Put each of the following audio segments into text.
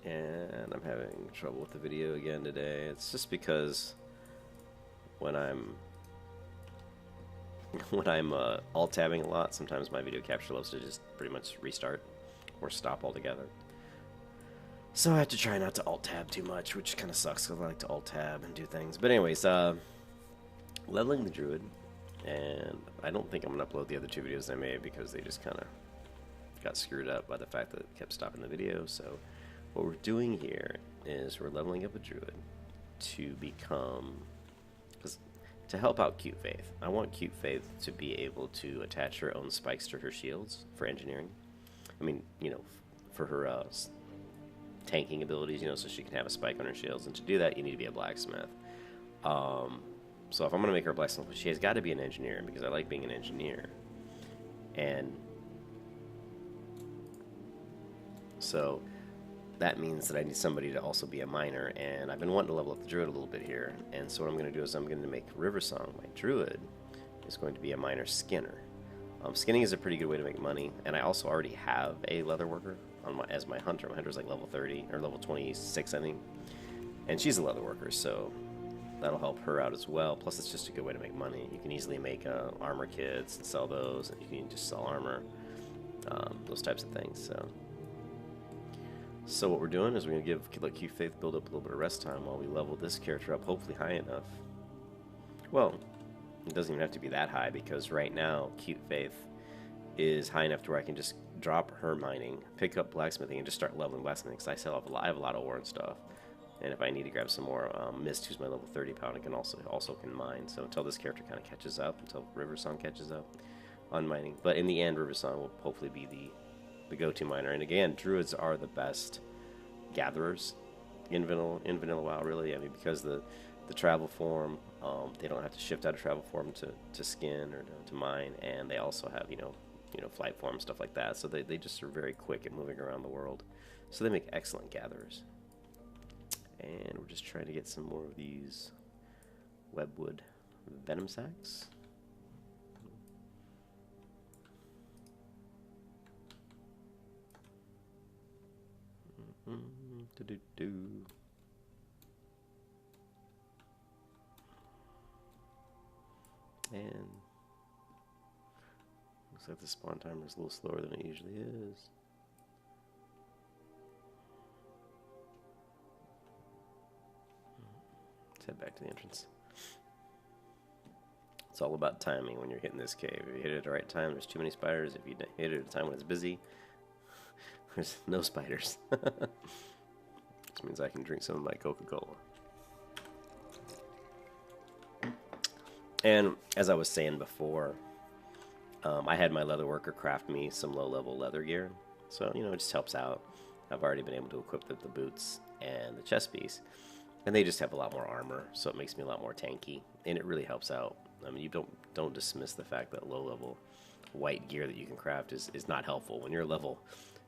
And I'm having trouble with the video again today. It's just because when I'm alt tabbing a lot, sometimes my video capture loves to just pretty much restart or stop altogether. So I have to try not to alt tab too much, which kind of sucks because I like to alt tab and do things. But anyways, leveling the Druid, and I don't think I'm gonna upload the other two videos I made because they just kind of got screwed up by the fact that it kept stopping the video. So what we're doing here is we're leveling up a Druid to become, to help out Cute Faith. I want Cute Faith to be able to attach her own spikes to her shields for engineering. I mean, you know, for her tanking abilities, you know, so she can have a spike on her shields. And to do that, you need to be a blacksmith. So if I'm going to make her a blacksmith, she has got to be an engineer because I like being an engineer. And so that means that I need somebody to also be a miner, and I've been wanting to level up the Druid a little bit here. And so what I'm going to do is I'm going to make River Song. My Druid is going to be a miner skinner. Skinning is a pretty good way to make money, and I also already have a leather worker on as my hunter. My hunter's like level 30 or level 26, I think, and she's a leather worker, so that'll help her out as well. Plus, it's just a good way to make money. You can easily make armor kits and sell those, and you can just sell armor, those types of things. So what we're doing is we're going to let Cute Faith build up a little bit of rest time while we level this character up, hopefully high enough. Well, it doesn't even have to be that high because right now Cute Faith is high enough to where I can just drop her mining, pick up blacksmithing, and just start leveling blacksmithing because I have a lot of ore and stuff. And if I need to grab some more, Mist, who's my level 30 pound, I can also can mine. So until this character kind of catches up, until River Song catches up on mining. But in the end, River Song will hopefully be the go-to miner. And again, Druids are the best gatherers in vanilla WoW, really. I mean, because the travel form, they don't have to shift out of travel form to skin or to mine, and they also have you know flight form, stuff like that. So they just are very quick at moving around the world. So they make excellent gatherers. And we're just trying to get some more of these webwood venom sacks. And looks like the spawn timer is a little slower than it usually is. Let's head back to the entrance. It's all about timing when you're hitting this cave. If you hit it at the right time, there's too many spiders. If you hit it at a time when it's busy, there's no spiders. Which means I can drink some of my Coca-Cola. And as I was saying before, I had my leather worker craft me some low-level leather gear. So, you know, it just helps out. I've already been able to equip the boots and the chest piece. And they just have a lot more armor, so it makes me a lot more tanky. And it really helps out. I mean, you don't dismiss the fact that low-level white gear that you can craft is not helpful. When you're level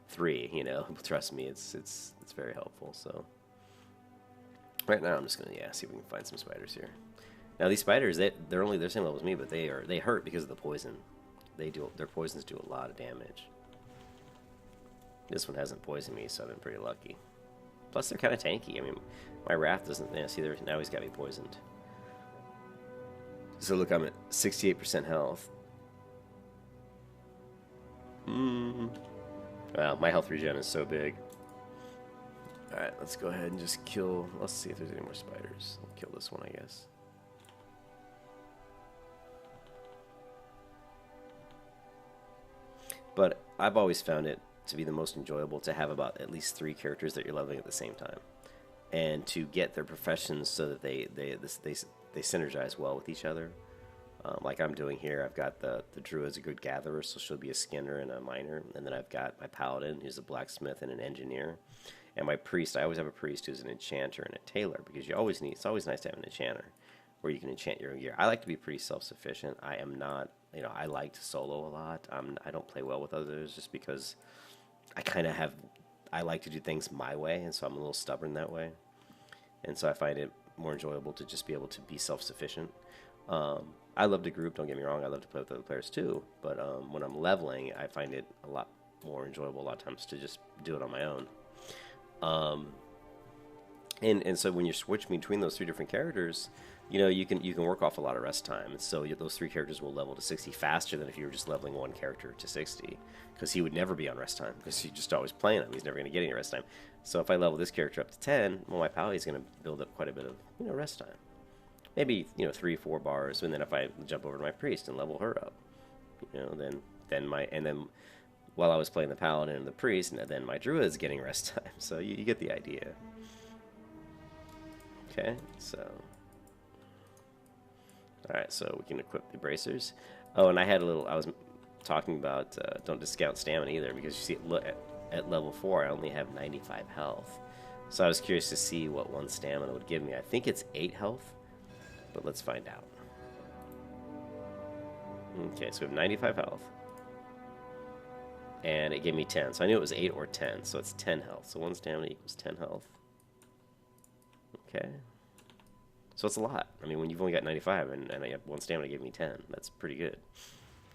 3, you know, trust me, it's very helpful. So right now I'm just gonna see if we can find some spiders here. Now these spiders, they're only the same level as me, but they hurt because of the poison. Their poisons do a lot of damage. This one hasn't poisoned me, so I've been pretty lucky. Plus they're kind of tanky. I mean, my Wrath doesn't. See, now he's got me poisoned. So look, I'm at 68% health. Wow, my health regen is so big. Alright, let's go ahead and just kill. Let's see if there's any more spiders. I'll kill this one, I guess. But I've always found it to be the most enjoyable to have about at least 3 characters that you're leveling at the same time, and to get their professions so that they synergize well with each other. Like I'm doing here, I've got the Druid's a good gatherer, so she'll be a skinner and a miner, and then I've got my paladin, who's a blacksmith and an engineer, and my priest. I always have a priest who's an enchanter and a tailor, because it's always nice to have an enchanter where you can enchant your own gear. I like to be pretty self-sufficient. I am not, I like to solo a lot. I don't play well with others just because I like to do things my way, and so I'm a little stubborn that way. And so I find it more enjoyable to just be able to be self-sufficient. I love to group, don't get me wrong, I love to play with other players too, but when I'm leveling, I find it a lot more enjoyable a lot of times to just do it on my own. Um, and so when you're switching between those three different characters, you know, you can work off a lot of rest time. And so those three characters will level to 60 faster than if you were just leveling one character to 60, because he would never be on rest time because you're just always playing him. He's never going to get any rest time. So if I level this character up to 10, well, my pally is going to build up quite a bit of, you know, rest time. Maybe, you know, 3-4 bars, and then if I jump over to my priest and level her up, you know, then while I was playing the paladin and the priest, and then my druid is getting rest time. So you get the idea. Okay, so all right, so we can equip the bracers. Oh, and I was talking about don't discount stamina either, because you see at level 4 I only have 95 health. So I was curious to see what one stamina would give me. I think it's 8 health, but let's find out. Okay, so we have 95 health. And it gave me 10. So I knew it was 8 or 10, so it's 10 health. So 1 stamina equals 10 health. Okay. So it's a lot. I mean, when you've only got 95 and I have 1 stamina gave me 10, that's pretty good.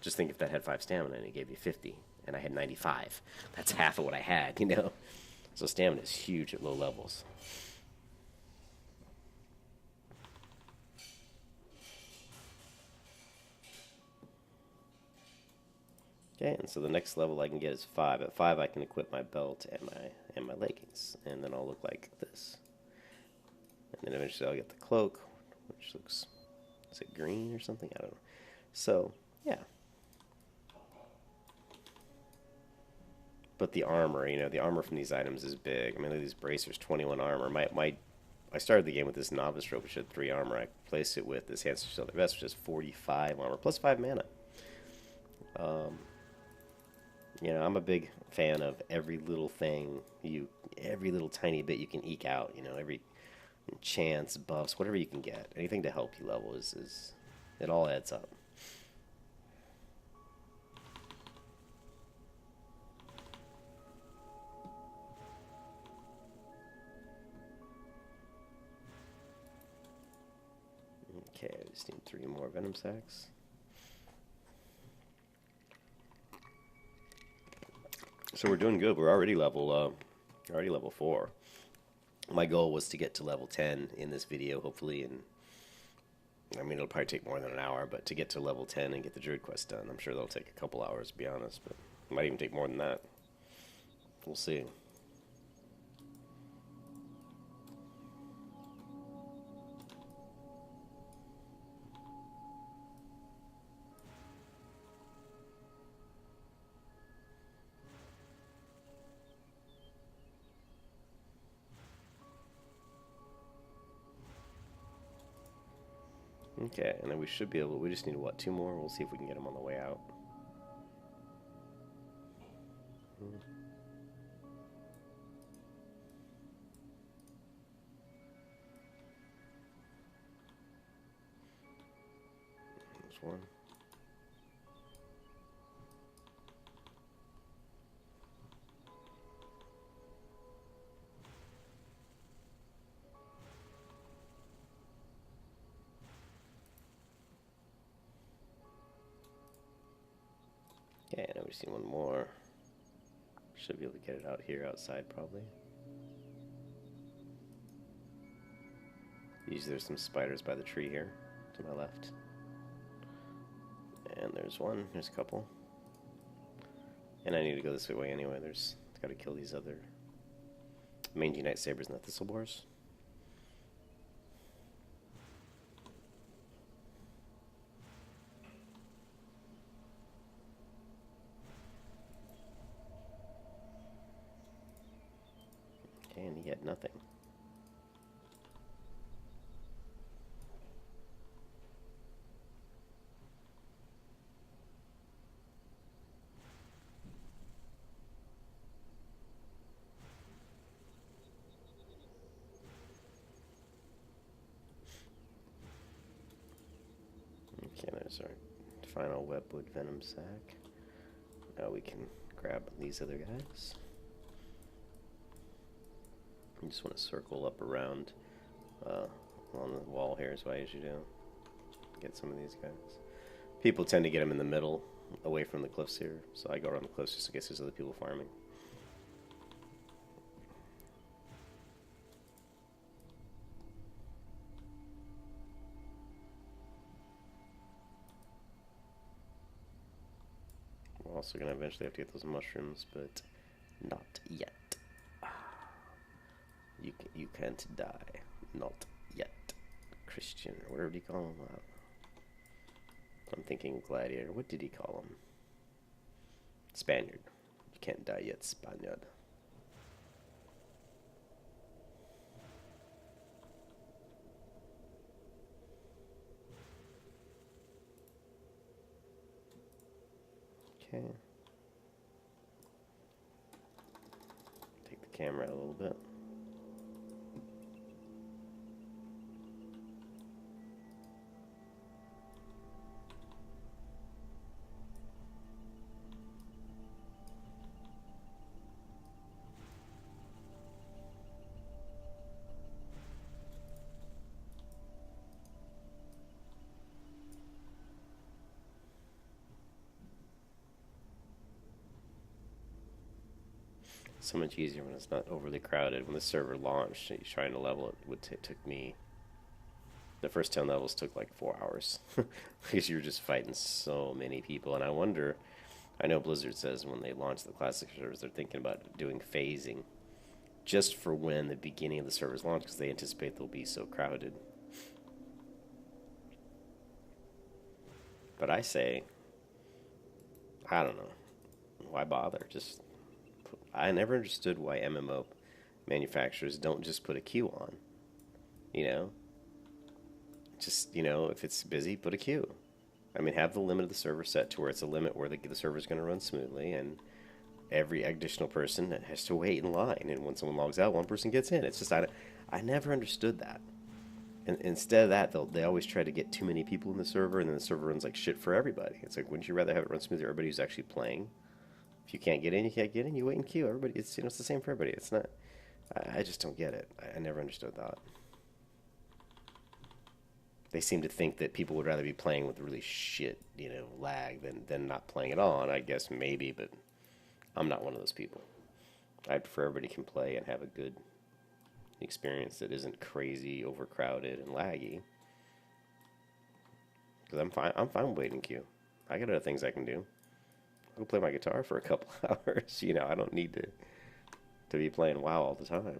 Just think if that had 5 stamina and it gave you 50, and I had 95. That's half of what I had, you know? So stamina is huge at low levels. Okay, and so the next level I can get is 5. At 5 I can equip my belt and my leggings, and then I'll look like this. And then eventually I'll get the cloak, which looks, is it green or something? I don't know. So, yeah. But the armor, you know, the armor from these items is big. I mean, look at these bracers, 21 armor. I started the game with this novice robe, which had 3 armor. I placed it with this Handsome Silver Vest, which has 45 armor, plus 5 mana. You know, I'm a big fan of every little thing, every little tiny bit you can eke out, you know, every chance, buffs, whatever you can get. Anything to help you level is it all adds up. Okay, I just need 3 more venom sacks. So we're doing good. We're already level 4. My goal was to get to level 10 in this video, hopefully, and I mean, it'll probably take more than an hour, but to get to level 10 and get the Druid quest done, I'm sure that'll take a couple hours, to be honest, but it might even take more than that. We'll see. Okay, and then we should be able, we just need, what, 2 more? We'll see if we can get them on the way out. There's 1. Okay, now we just need 1 more. Should be able to get it out here outside, probably. Usually there's some spiders by the tree here, to my left. And there's 1, there's a couple. And I need to go this way anyway, gotta kill these other mangy night sabers and the thistle boars. And he had nothing. Okay, there's our final webwood venom sac. Now we can grab these other guys. You just want to circle up around on the wall here is what I usually do. Get some of these guys. People tend to get them in the middle, away from the cliffs here, so I go around the cliffs just in case there's other people farming. also gonna eventually have to get those mushrooms, but not yet. You can't die. Not yet. Christian, or whatever do you call him? I'm thinking gladiator. What did he call him? Spaniard. You can't die yet, Spaniard. Okay. Take the camera out a little bit. So much easier when it's not overly crowded. When the server launched, trying to level it took me. The first 10 levels took like 4 hours because you were just fighting so many people. And I wonder, I know Blizzard says when they launch the classic servers, they're thinking about doing phasing just for when the beginning of the servers launch because they anticipate they'll be so crowded. But I say, I don't know, why bother? Just I never understood why MMO manufacturers don't just put a queue on. You know? Just, you know, if it's busy, put a queue. I mean, have the limit of the server set to where it's a limit where the server's going to run smoothly, and every additional person has to wait in line. And when someone logs out, one person gets in. It's just, I never understood that. And instead of that, they always try to get too many people in the server, and then the server runs like shit for everybody. It's like, wouldn't you rather have it run smoothly? Everybody who's actually playing. If you can't get in, you can't get in. You wait in queue. Everybody, it's it's the same for everybody. It's not. I just don't get it. I never understood that. They seem to think that people would rather be playing with really shit, lag than not playing at all. And I guess maybe, but I'm not one of those people. I prefer everybody can play and have a good experience that isn't crazy, overcrowded, and laggy. Because I'm fine waiting queue. I got other things I can do. I'll play my guitar for a couple hours. I don't need to be playing WoW all the time. All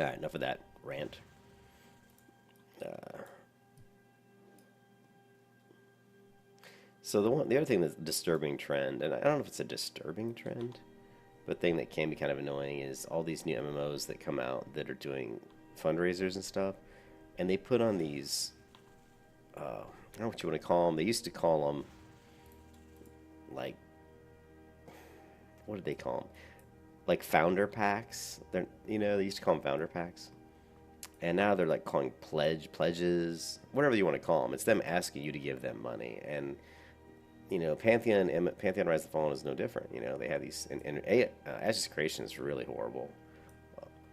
right, enough of that rant. So the other thing that's a disturbing trend, and I don't know if it's a disturbing trend, but thing that can be kind of annoying is all these new MMOs that come out that are doing fundraisers and stuff, and they put on these, I don't know what you want to call them. They used to call them, like, what did they call them? Like founder packs. They used to call them founder packs. And now they're like calling pledges, whatever you want to call them. It's them asking you to give them money. And, Pantheon Rise of the Fallen is no different. They have these, and Ashes Creation is really horrible.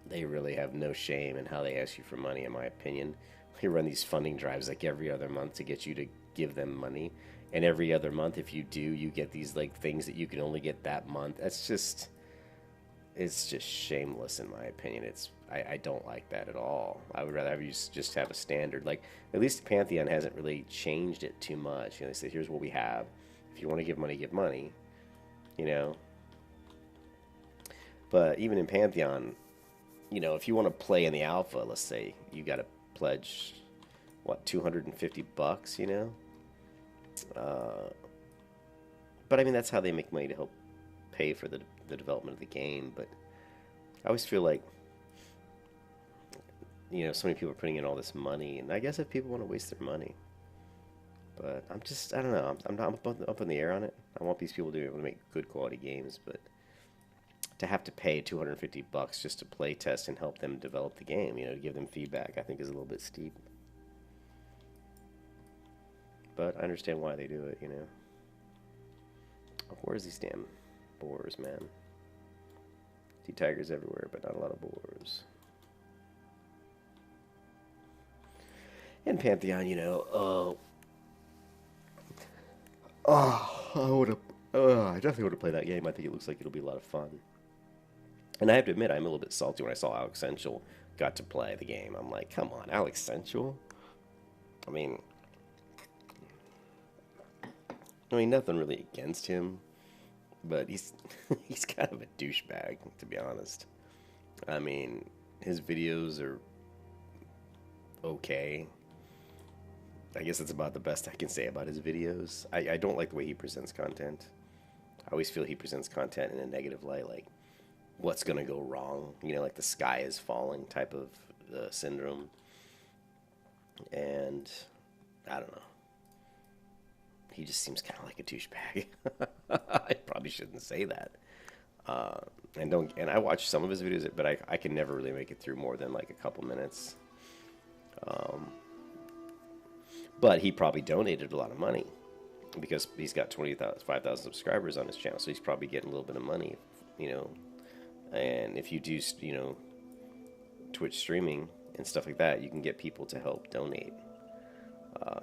They really have no shame in how they ask you for money, in my opinion. They run these funding drives like every other month to get you to give them money. And every other month, if you do, you get these like things that you can only get that month. It's just shameless, in my opinion. I don't like that at all. I would rather have you just have a standard. Like, at least Pantheon hasn't really changed it too much. They say, here's what we have. If you want to give money, give money. But even in Pantheon, if you want to play in the alpha, let's say, you got to pledge, what, $250, But, I mean, that's how they make money to help pay for the development of the game. But I always feel like, so many people are putting in all this money, and I guess if people want to waste their money, but I don't know, I'm not up in the air on it. I want these people to be able to make good quality games, but to have to pay $250 just to play test and help them develop the game, to give them feedback, I think is a little bit steep. But I understand why they do it, Oh, where's these damn boars, man? See tigers everywhere, but not a lot of boars. And Pantheon, I definitely want to play that game. I think it looks like it'll be a lot of fun. And I have to admit, I'm a little bit salty when I saw Alex Sensual got to play the game. I'm like, come on, Alex Sensual? I mean, I mean, nothing really against him, but he's he's kind of a douchebag, to be honest. I mean, his videos are okay. I guess that's about the best I can say about his videos. I don't like the way he presents content. I always feel he presents content in a negative light, like what's gonna go wrong, you know, like the sky is falling type of syndrome. And I don't know. He just seems kind of like a douchebag. I probably shouldn't say that. And I watch some of his videos, but I can never really make it through more than like a couple minutes. But he probably donated a lot of money because he's got 5,000 subscribers on his channel, so he's probably getting a little bit of money, you know. And if you do, you know, Twitch streaming and stuff like that, you can get people to help donate.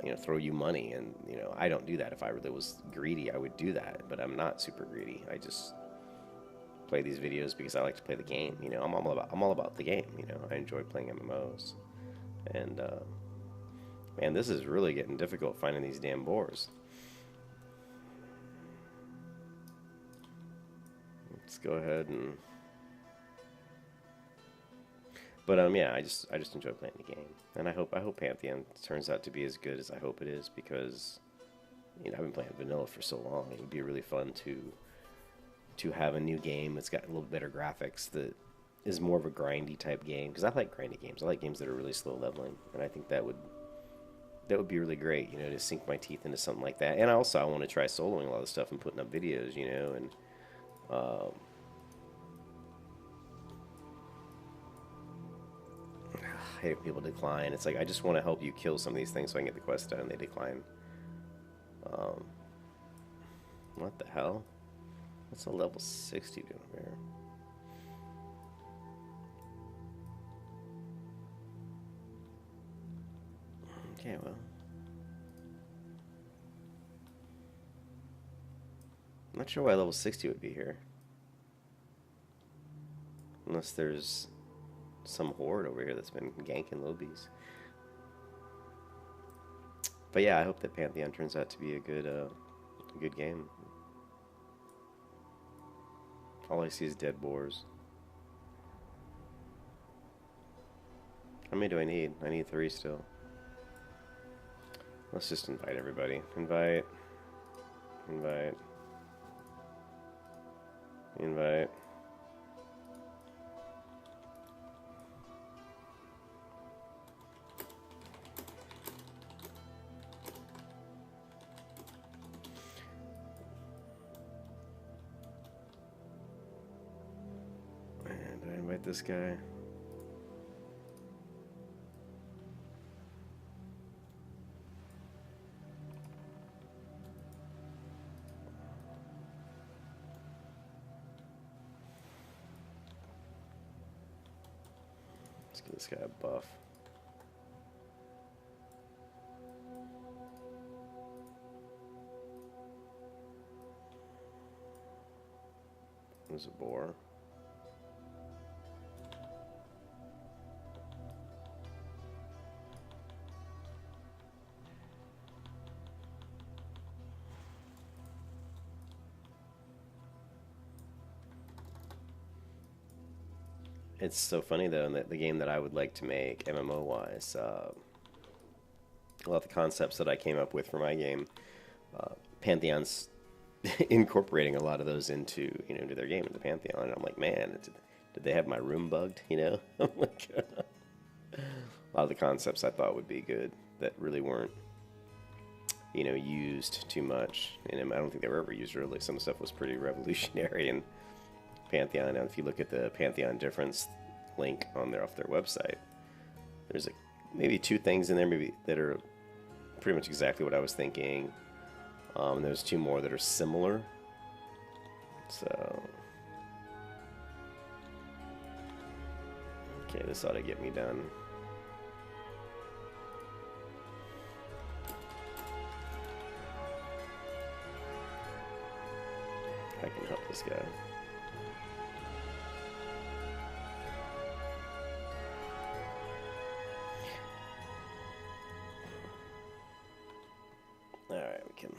You know, throw you money, and you know, I don't do that. If I really was greedy, I would do that, but I'm not super greedy. I just play these videos because I like to play the game. You know, I'm all about the game. You know, I enjoy playing MMOs, and man, this is really getting difficult finding these damn boars. Let's go ahead and. But yeah, I just enjoy playing the game, and I hope Pantheon turns out to be as good as I hope it is, because you know, I've been playing vanilla for so long. It would be really fun to have a new game that's got a little better graphics, that is more of a grindy type game, because I like grindy games. I like games that are really slow leveling, and I think that would be really great, you know, to sink my teeth into something like that. And also, I want to try soloing a lot of stuff and putting up videos, you know, and I hate when people decline. It's like, I just want to help you kill some of these things so I can get the quest done, and they decline. What the hell? What's a level 60 doing here? Okay, well. I'm not sure why level 60 would be here. Unless there's some horde over here that's been ganking lobies. But yeah, I hope that Pantheon turns out to be a good game. All I see is dead boars. How many do I need? I need 3 still. Let's just invite everybody. Invite. Invite. Invite. And I invite this guy. Let's give this guy a buff. There's a boar. It's so funny though, in the game that I would like to make MMO wise, a lot of the concepts that I came up with for my game, Pantheon's incorporating a lot of those into, you know, into their game, into Pantheon, and I'm like, man, did they have my room bugged? You know, I'm like, a lot of the concepts I thought would be good that really weren't, you know, used too much, and I don't think they were ever used really. Some stuff was pretty revolutionary and Pantheon. And if you look at the Pantheon difference link on off their website, there's maybe 2 things in there maybe that are pretty much exactly what I was thinking. And there's 2 more that are similar. So okay, this ought to get me done. I can help this guy. Alright, we can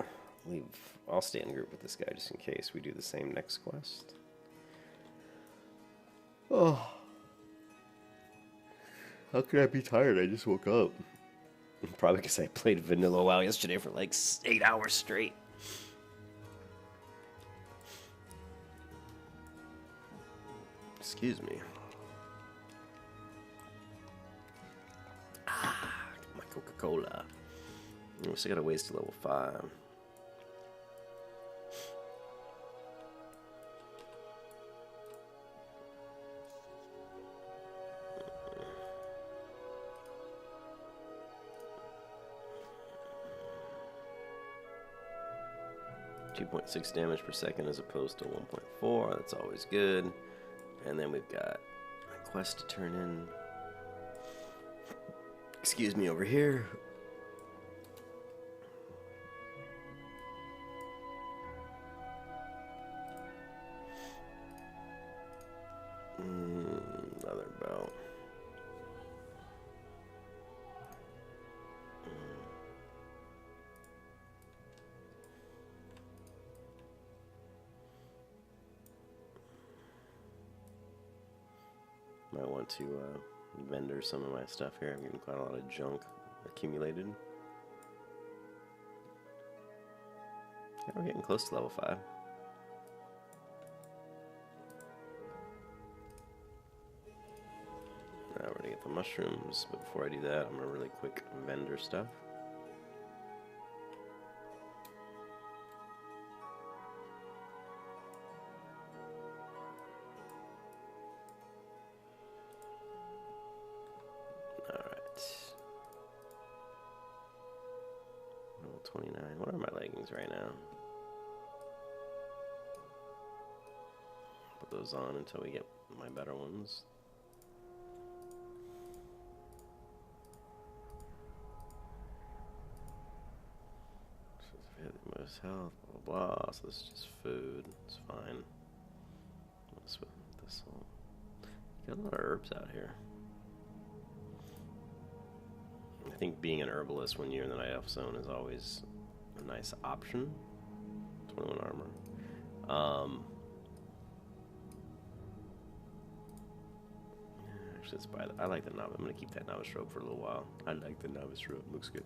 I'll stay in group with this guy just in case we do the same next quest. Oh. How could I be tired? I just woke up. Probably because I played vanilla WoW yesterday for like 8 hours straight. Excuse me. My Coca-Cola. We still got a ways to level 5. .6 damage per second as opposed to 1.4. That's always good. And then we've got a quest to turn in. Excuse me, over here. Another belt. Might want to vendor some of my stuff here. I'm getting quite a lot of junk accumulated. Yeah, we're getting close to level 5. Now we're gonna get the mushrooms, but before I do that, I'm gonna really quick vendor stuff. Alright. Level 29. What are my leggings right now? Put those on until we get my better ones. Most health, blah blah blah. So this is just food. It's fine. What's with this one? Got a lot of herbs out here. I think being an herbalist when you're in the Night Elf Zone is always a nice option. 21 armor. Actually, let's buy that. I like the novice. I'm gonna keep that novice robe for a little while. I like the novice robe. Looks good.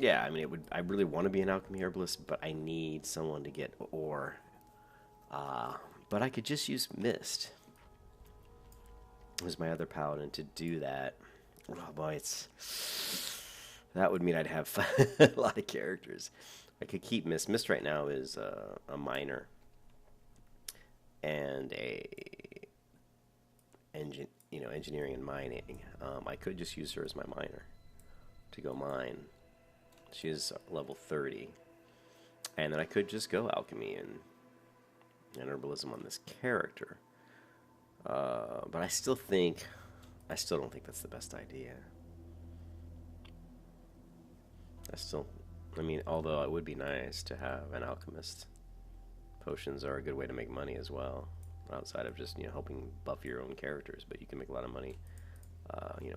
Yeah, I mean, I really want to be an alchemy herbalist, but I need someone to get ore. But I could just use mist. Who's my other paladin to do that? Oh boy, that would mean I'd have a lot of characters. I could keep mist. Mist right now is a miner and engineering and mining. I could just use her as my miner to go mine. She is level 30. And then I could just go alchemy and herbalism on this character. But I still don't think that's the best idea. I mean, although it would be nice to have an alchemist. Potions are a good way to make money as well, outside of just, helping buff your own characters, but you can make a lot of money,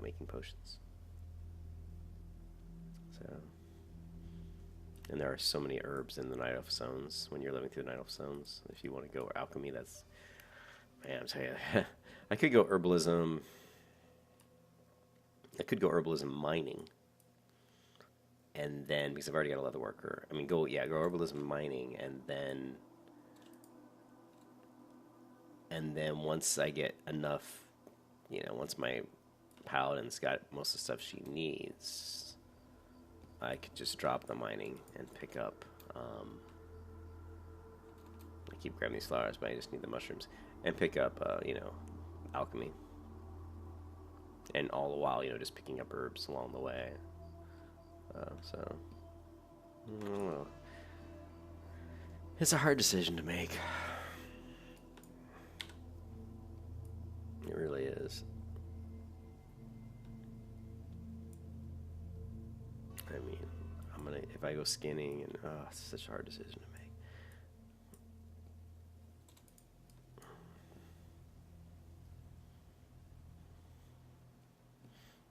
making potions. So, and there are so many herbs in the Night Elf Zones when you're living through the Night Elf Zones. If you want to go alchemy, that's, man, I'm telling you, I could go herbalism. I could go herbalism mining. And then, because I've already got a leather worker, go herbalism mining, and then once I get enough, once my paladin's got most of the stuff she needs, I could just drop the mining and pick up, I keep grabbing these flowers, but I just need the mushrooms, and pick up, alchemy. And all the while, just picking up herbs along the way. So, I don't know. It's a hard decision to make. It really is. I mean, if I go skinning, and it's such a hard decision to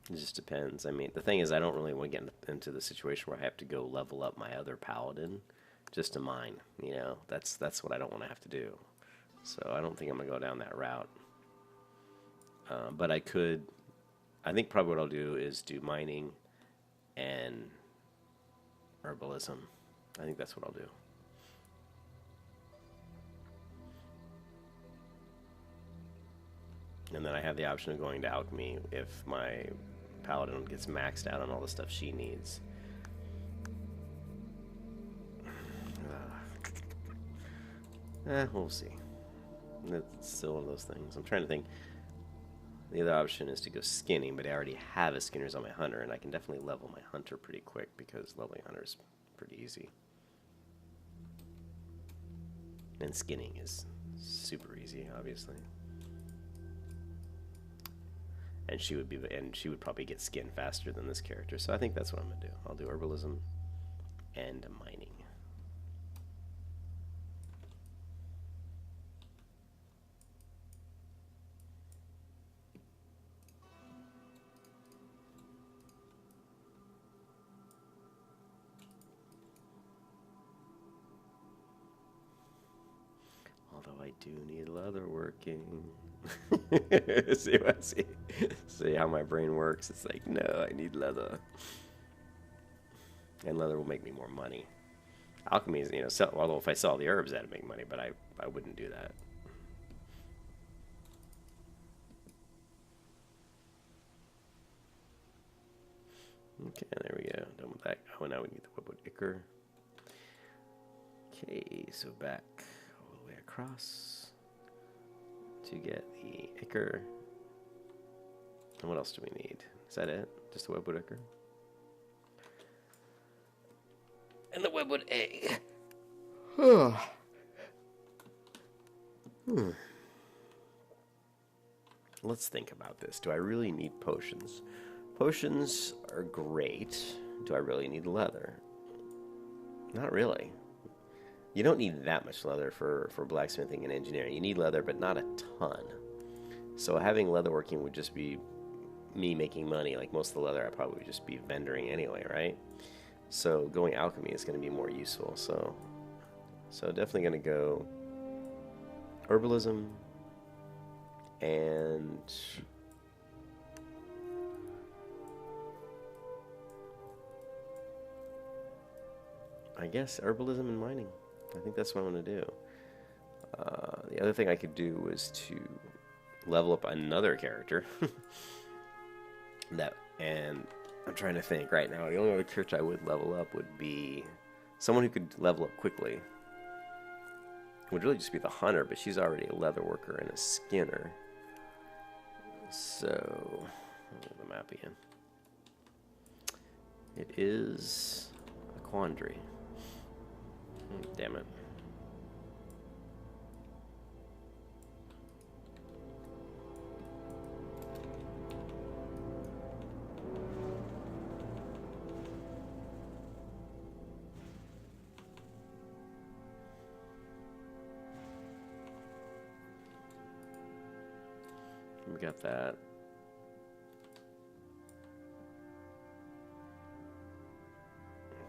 make. It just depends. I mean, the thing is, I don't really want to get into the situation where I have to go level up my other paladin just to mine. You know, that's what I don't want to have to do. So I don't think I'm gonna go down that route. But I could. I think probably what I'll do is do mining and herbalism. I think that's what I'll do. And then I have the option of going to alchemy if my paladin gets maxed out on all the stuff she needs. We'll see. It's still one of those things. I'm trying to think. The other option is to go skinning, but I already have a skinners on my hunter, and I can definitely level my hunter pretty quick because leveling hunter is pretty easy. And skinning is super easy, obviously. And she would probably get skinned faster than this character. So I think that's what I'm gonna do. I'll do herbalism and mining. Although I do need leather working. See how my brain works. It's like, no, I need leather. And leather will make me more money. Alchemy is, you know, although if I sell the herbs, that'd make money, but I wouldn't do that. Okay, there we go. Done with that. Oh, now we need the Woodwood Ichor. Okay, so back all the way across to get the Ichor. And what else do we need? Is that it? Just the Webwood Ichor? And the Webwood Egg. Let's think about this. Do I really need potions? Potions are great. Do I really need leather? Not really. You don't need that much leather for blacksmithing and engineering. You need leather, but not a ton. So having leather working would just be me making money. Like most of the leather, I probably would just be vendoring anyway, right? So going alchemy is going to be more useful. So definitely going to go herbalism and I guess herbalism and mining. I think that's what I'm going to do. The other thing I could do was to level up another character. And I'm trying to think right now. The only other character I would level up would be someone who could level up quickly. It would really just be the hunter, but she's already a leather worker and a skinner. So, the map again. It is a quandary. Damn it. We got that.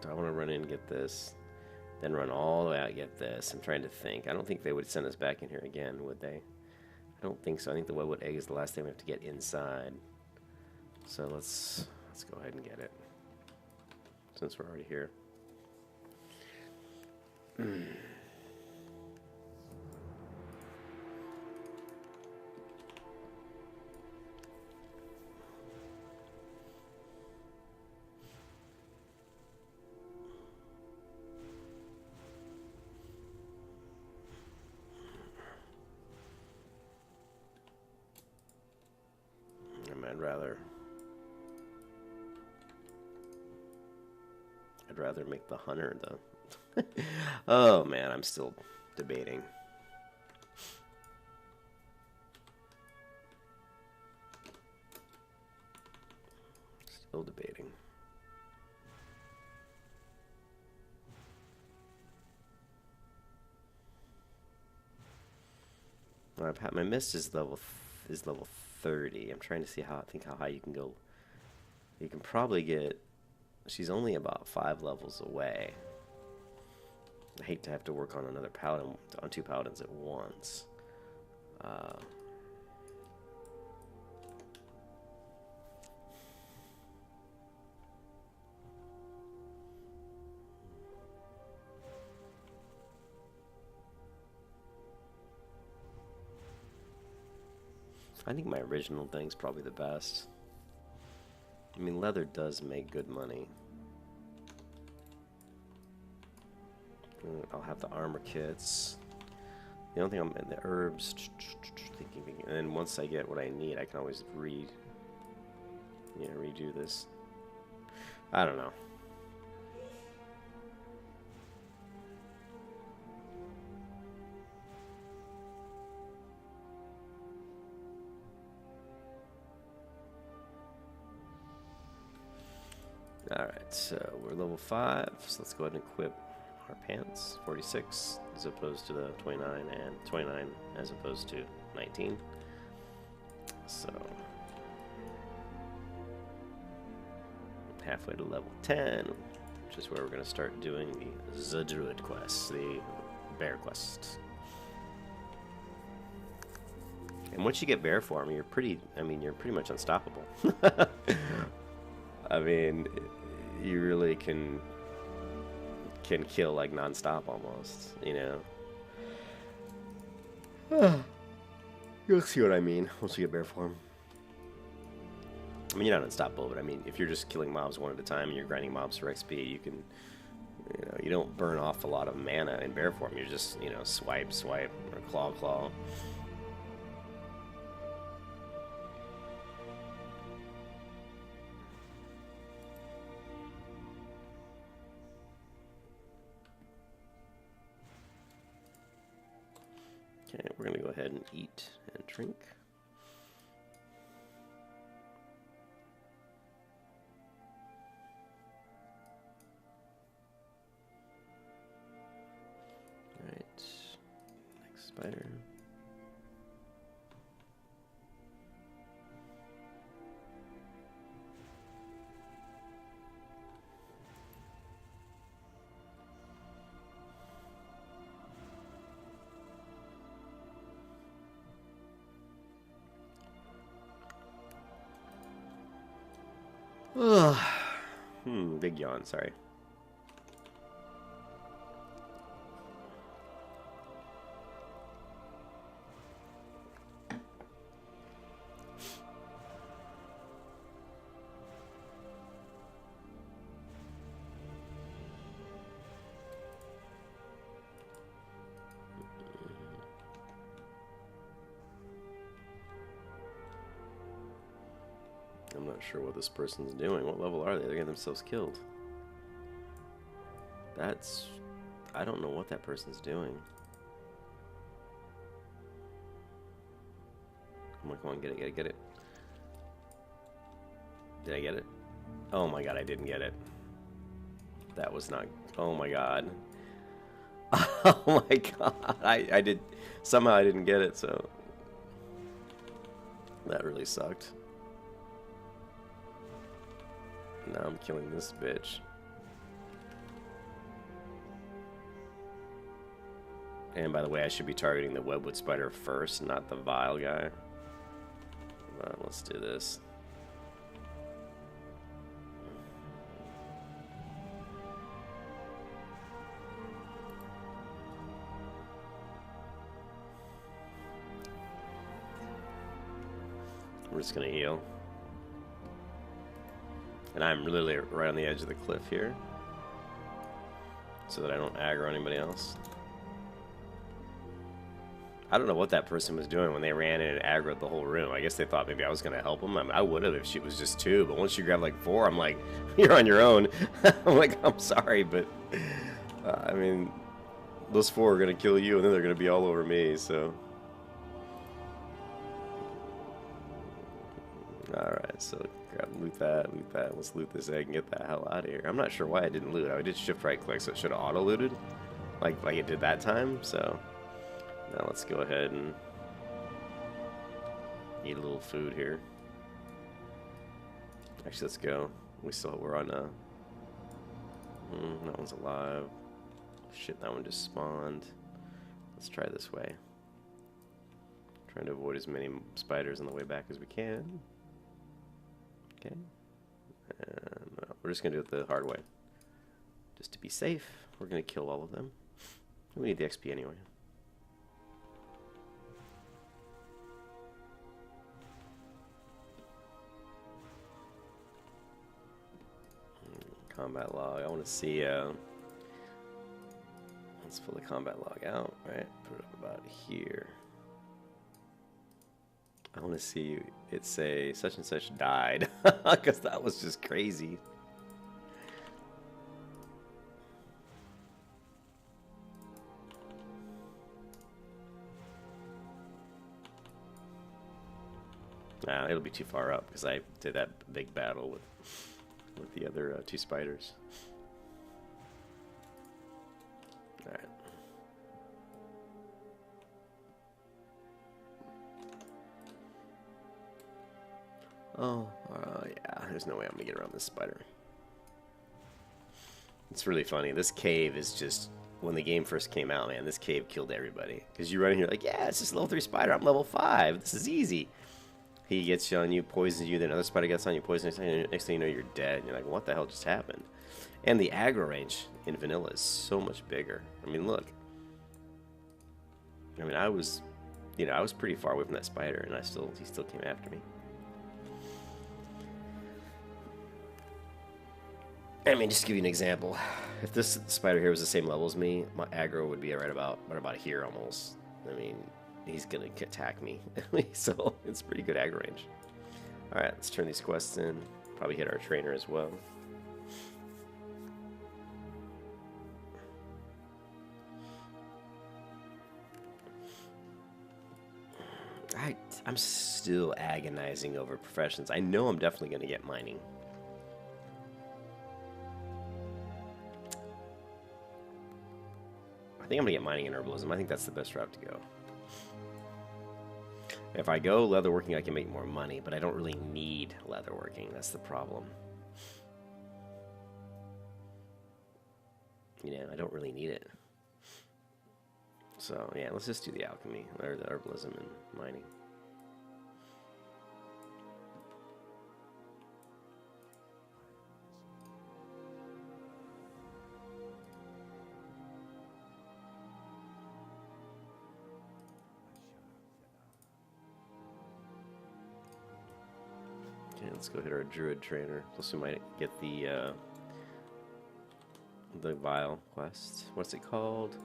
Do I want to run in and get this? Then run all the way out and get this. I'm trying to think. I don't think they would send us back in here again, would they? I don't think so. I think the Webwood Egg is the last thing we have to get inside. So let's go ahead and get it. Since we're already here. I'd rather make the hunter though. Oh man, I'm still debating. Still debating. My mist is level 30. I'm trying to see how high you can go You can probably get... She's only about 5 levels away. I hate to have to work on another paladin, on 2 paladins at once. I think my original thing's probably the best. I mean, leather does make good money. I'll have the armor kits. The only thing I'm in the herbs. Thinking, and then once I get what I need, I can always redo this. I don't know. Alright, so we're level 5, so let's go ahead and equip our pants. 46 as opposed to the 29, and 29 as opposed to 19. So, halfway to level 10, which is where we're going to start doing the Druid quest, the bear quest. And once you get bear form, you're pretty much unstoppable. I mean, you really can kill like non-stop almost, you know. You'll see what I mean once you get bear form. I mean, you're not unstoppable, but I mean, if you're just killing mobs one at a time and you're grinding mobs for XP, you can, you know, you don't burn off a lot of mana in bear form. You're just, you know, swipe, or claw. Okay, we're going to go ahead and eat and drink. Alright, next spider. Big yawn, sorry. I'm not sure what this person's doing. What level are they? They're getting themselves killed. I don't know what that person's doing. Come on, get it. Did I get it? Oh my god, I didn't get it. That was not, oh my god. Oh my god, I did, somehow I didn't get it, so. That really sucked. Now I'm killing this bitch. And by the way, I should be targeting the webwood spider first, not the vile guy. But let's do this. We're just gonna heal. And I'm literally right on the edge of the cliff here, so that I don't aggro anybody else. I don't know what that person was doing when they ran in and aggroed the whole room. I guess they thought maybe I was going to help them. I mean, I would have if she was just 2, but once you grab like 4, I'm like, you're on your own. I'm like, I'm sorry, but I mean, those 4 are going to kill you, and then they're going to be all over me, so. Alright, so loot that. Let's loot this egg and get the hell out of here. I'm not sure why I didn't loot. I did shift right click, so it should have auto-looted, like it did that time, so. Now let's go ahead and eat a little food here. Actually, let's go. We're on that one's alive. Shit, that one just spawned. Let's try this way. Trying to avoid as many spiders on the way back as we can. Okay. And we're just gonna do it the hard way. Just to be safe, we're gonna kill all of them. We need the XP anyway. Combat log. I want to see. Let's pull the combat log out. Right, put it up about here. I want to see it say such and such died, because that was just crazy. Nah, it'll be too far up because I did that big battle with the other two spiders. All right. Oh, yeah. There's no way I'm gonna get around this spider. It's really funny. This cave is just, when the game first came out, man, this cave killed everybody. Because you run in here like, yeah, it's just a level 3 spider. I'm level 5. This is easy. He gets you on you, poisons you, then another spider gets on you, poisons you, next thing you know, you're dead. And you're like, what the hell just happened? And the aggro range in vanilla is so much bigger. I mean, look. I mean, I was pretty far away from that spider, and he still came after me. I mean, just to give you an example, if this spider here was the same level as me, my aggro would be right about here almost. I mean, he's gonna attack me, so it's pretty good aggro range. All right, let's turn these quests in. Probably hit our trainer as well. I'm still agonizing over professions. I know I'm definitely gonna get mining. I think I'm gonna get mining and herbalism. I think that's the best route to go. If I go leatherworking, I can make more money, but I don't really need leatherworking. That's the problem. You know, I don't really need it. So, yeah, let's just do the alchemy, or the herbalism and mining. Let's go hit our Druid trainer. Plus we might get the Vile quest. What's it called?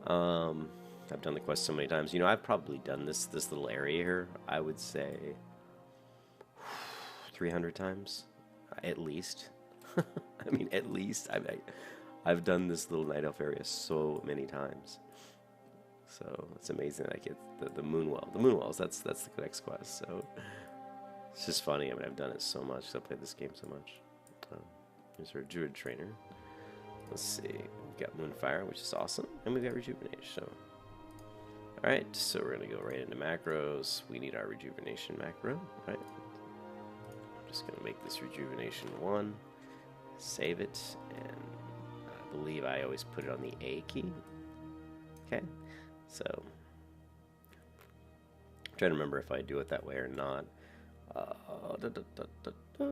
I've done the quest so many times. You know, I've probably done this little area here, I would say 300 times, at least. I mean, at least. I've done this little night elf area so many times. So it's amazing that I get the Moonwell. The Moonwells, that's the next quest. So it's just funny. I mean, I've done it so much. I've played this game so much. Here's our Druid trainer. Let's see. We've got Moonfire, which is awesome. And we've got Rejuvenation. So. Alright, so we're going to go right into macros. We need our Rejuvenation macro. Right. I'm just going to make this Rejuvenation 1. Save it. And I believe I always put it on the A key. Okay. So. I'm trying to remember if I do it that way or not.